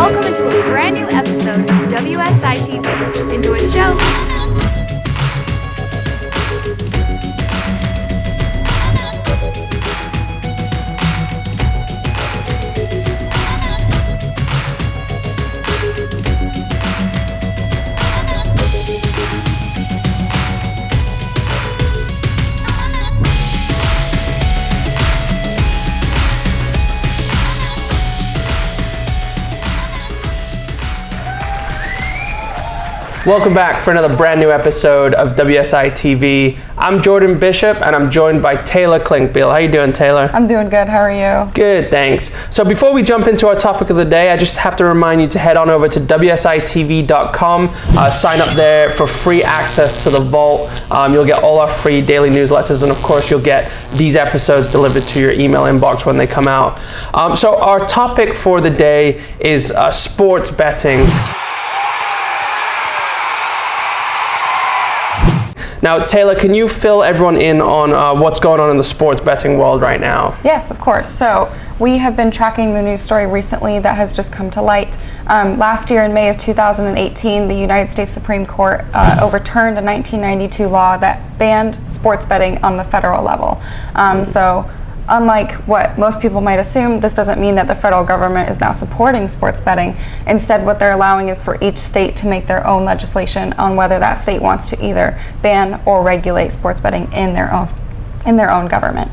Welcome into a brand new episode of WSI TV. Enjoy the show. Welcome back for another brand new episode of WSI TV. I'm Jordan Bishop and I'm joined by Taylor Klinkbiel. How you doing, Taylor? I'm doing good. How are you? Good, thanks. So before we jump into our topic of the day, I just have to remind you to head on over to WSITV.com. Sign up there for free access to the vault. You'll get all our free daily newsletters, and of course you'll get these episodes delivered to your email inbox when they come out. So our topic for the day is sports betting. Now, Taylor, can you fill everyone in on what's going on in the sports betting world right now? Yes, of course. So we have been tracking the news story recently that has just come to light. Last year in May of 2018, the United States Supreme Court overturned a 1992 law that banned sports betting on the federal level. So unlike what most people might assume, this doesn't mean that the federal government is now supporting sports betting. Instead, what they're allowing is for each state to make their own legislation on whether that state wants to either ban or regulate sports betting in their own government.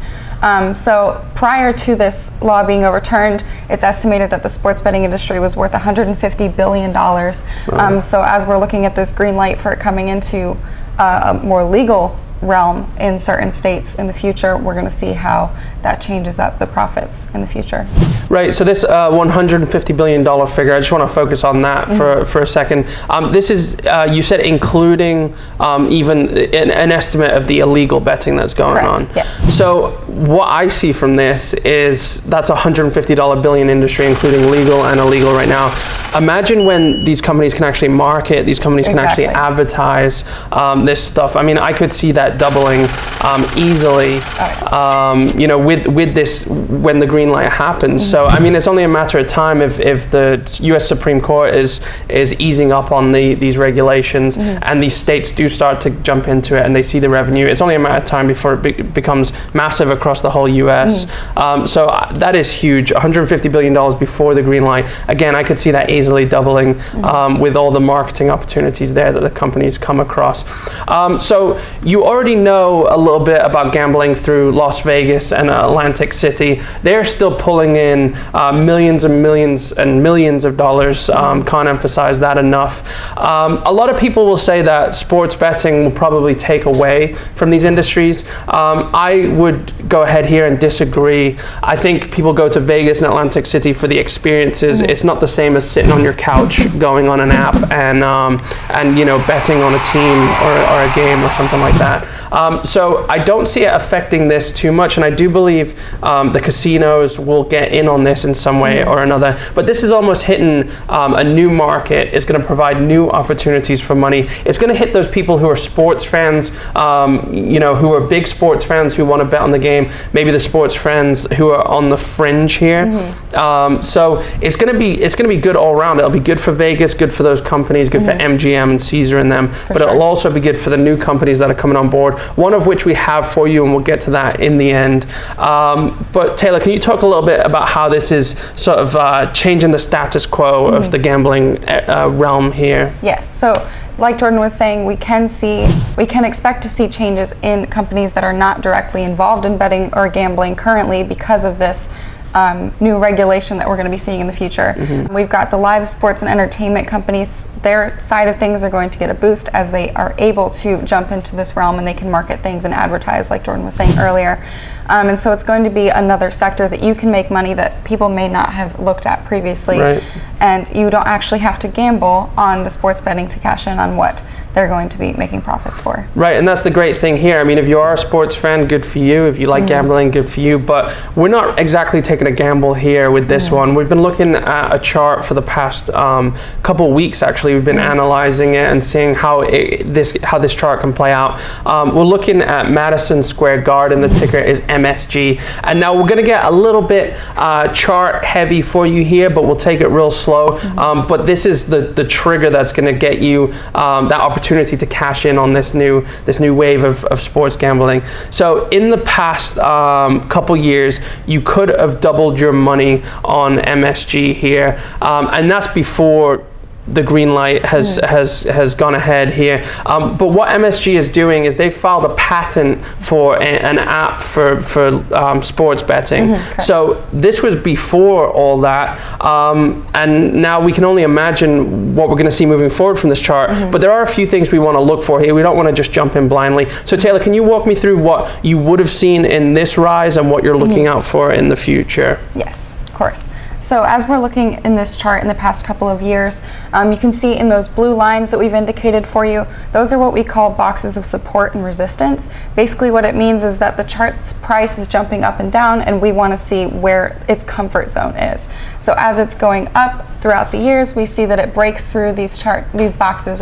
So prior to this law being overturned, it's estimated that the sports betting industry was worth $150 billion. So as we're looking at this green light for it coming into a more legal realm in certain states in the future, we're going to see how that changes up the profits in the future. Right, so this $150 billion figure, I just want to focus on that for a second. This is, you said, including even an estimate of the illegal betting that's going on. Yes. So what I see from this is that's a $150 billion industry, including legal and illegal right now. Imagine when these companies can actually market, these companies can actually advertise this stuff. I mean, I could see that doubling easily, with this when the green light happens. So I mean, it's only a matter of time if the U.S. Supreme Court is easing up on these regulations and these states do start to jump into it and they see the revenue. It's only a matter of time before it becomes massive across the whole U.S. So that is huge. $150 billion before the green light. Again, I could see that easily doubling with all the marketing opportunities there that the companies come across. So you already know a little bit about gambling through Las Vegas and Atlantic City. They're still pulling in millions and millions and millions of dollars. Can't emphasize that enough. A lot of people will say that sports betting will probably take away from these industries. I would go ahead here and disagree. I think people go to Vegas and Atlantic City for the experiences. It's not the same as sitting on your couch, going on an app and betting on a team or a game or something like that. So I don't see it affecting this too much, and I do believe the casinos will get in on this in some way or another. But this is almost hitting a new market. It's going to provide new opportunities for money. It's going to hit those people who are sports fans, who are big sports fans who want to bet on the game. Maybe the sports fans who are on the fringe here. So it's going to be good all around. It'll be good for Vegas, good for those companies, good for MGM and Caesar and them. But it'll also be good for the new companies that are coming on board. One of which we have for you, and we'll get to that in the end. But Taylor, can you talk a little bit about how this is sort of changing the status quo of the gambling realm here? Yes. So like Jordan was saying, we can expect to see changes in companies that are not directly involved in betting or gambling currently because of this new regulation that we're going to be seeing in the future. We've got the live sports and entertainment companies. Their side of things are going to get a boost as they are able to jump into this realm and they can market things and advertise, like Jordan was saying earlier. And so it's going to be another sector that you can make money that people may not have looked at previously. And you don't actually have to gamble on the sports betting to cash in on what they're going to be making profits for. Right, and that's the great thing here. I mean, if you are a sports fan, good for you. If you like gambling, good for you. But we're not exactly taking a gamble here with this one. We've been looking at a chart for the past couple weeks. Actually, we've been analyzing it and seeing how this chart can play out. We're looking at Madison Square Garden. The ticker is MSG. And now we're going to get a little bit chart heavy for you here, but we'll take it real slow. But this is the trigger that's going to get you that opportunity to cash in on this new wave of sports gambling. So in the past couple years, you could have doubled your money on MSG here, and that's before the green light has gone ahead here. But what MSG is doing is they filed a patent for an app for sports betting. So this was before all that, and now we can only imagine what we're going to see moving forward from this chart. But there are a few things we want to look for here. We don't want to just jump in blindly. So Taylor, can you walk me through what you would have seen in this rise and what you're looking out for in the future? Yes, of course. So as we're looking in this chart in the past couple of years, you can see in those blue lines that we've indicated for you, those are what we call boxes of support and resistance. Basically what it means is that the chart's price is jumping up and down, and we want to see where its comfort zone is. So as it's going up throughout the years, we see that it breaks through these boxes,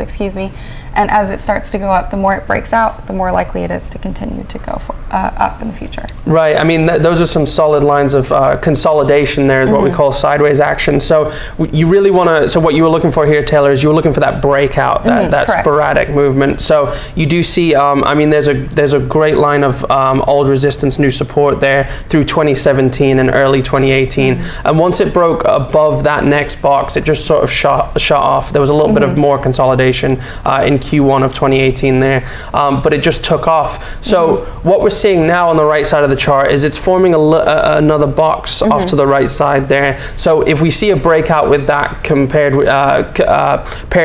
and as it starts to go up, the more it breaks out, the more likely it is to continue to go up in the future. Right. I mean, those are some solid lines of consolidation. There is what we call sideways action. So you really want to. So what you were looking for here, Taylor, is you were looking for that breakout, that sporadic movement. So you do see. I mean, there's a great line of old resistance, new support there through 2017 and early 2018. And once it broke above that next box, it just sort of shot off. There was a little bit of more consolidation in Q1 of 2018 there, but it just took off. So what we're seeing now on the right side of the chart is it's forming another box off to the right side there. So if we see a breakout with that paired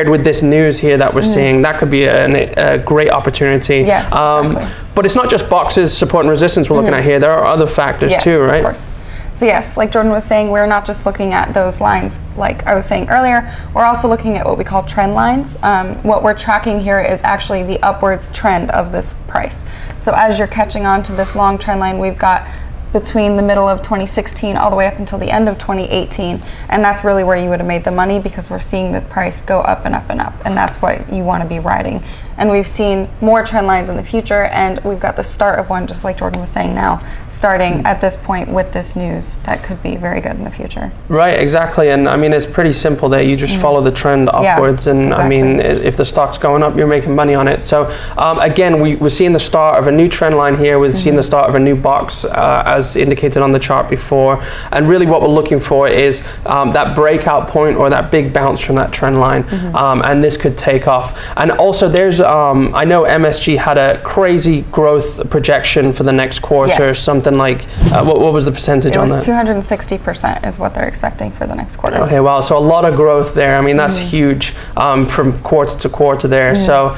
with this news here that we're seeing, that could be a great opportunity. Yes, exactly. But it's not just boxes, support and resistance we're looking at here. There are other factors too, right? Of course. So yes, like Jordan was saying, we're not just looking at those lines. Like I was saying earlier, we're also looking at what we call trend lines. What we're tracking here is actually the upwards trend of this price. So as you're catching on to this long trend line, we've got between the middle of 2016 all the way up until the end of 2018, and that's really where you would have made the money, because we're seeing the price go up and up and up, and that's what you want to be riding. And we've seen more trend lines in the future, and we've got the start of one, just like Jordan was saying now, starting at this point with this news that could be very good in the future. Right, exactly. And I mean, it's pretty simple there. You just follow the trend upwards, and exactly. I mean, if the stock's going up, you're making money on it. So again, we're seeing the start of a new trend line here. We're seeing the start of a new box as indicated on the chart before. And really what we're looking for is that breakout point or that big bounce from that trend line. And this could take off. And also there's I know MSG had a crazy growth projection for the next quarter, something like, what was the percentage on that? It was 260% is what they're expecting for the next quarter. Okay, wow, so a lot of growth there. I mean, that's huge from quarter to quarter there. So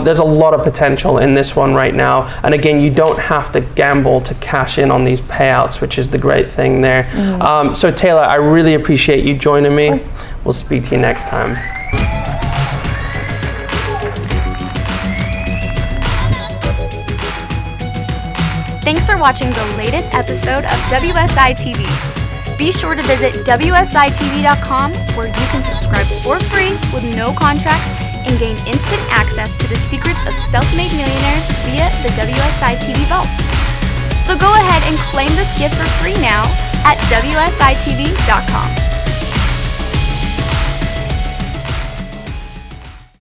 there's a lot of potential in this one right now. And again, you don't have to gamble to cash in on these payouts, which is the great thing there. So Taylor, I really appreciate you joining me. We'll speak to you next time. Thanks for watching the latest episode of WSI TV. Be sure to visit WSITV.com, where you can subscribe for free with no contract and gain instant access to the secrets of self-made millionaires via the WSI TV Vault. So go ahead and claim this gift for free now at WSITV.com.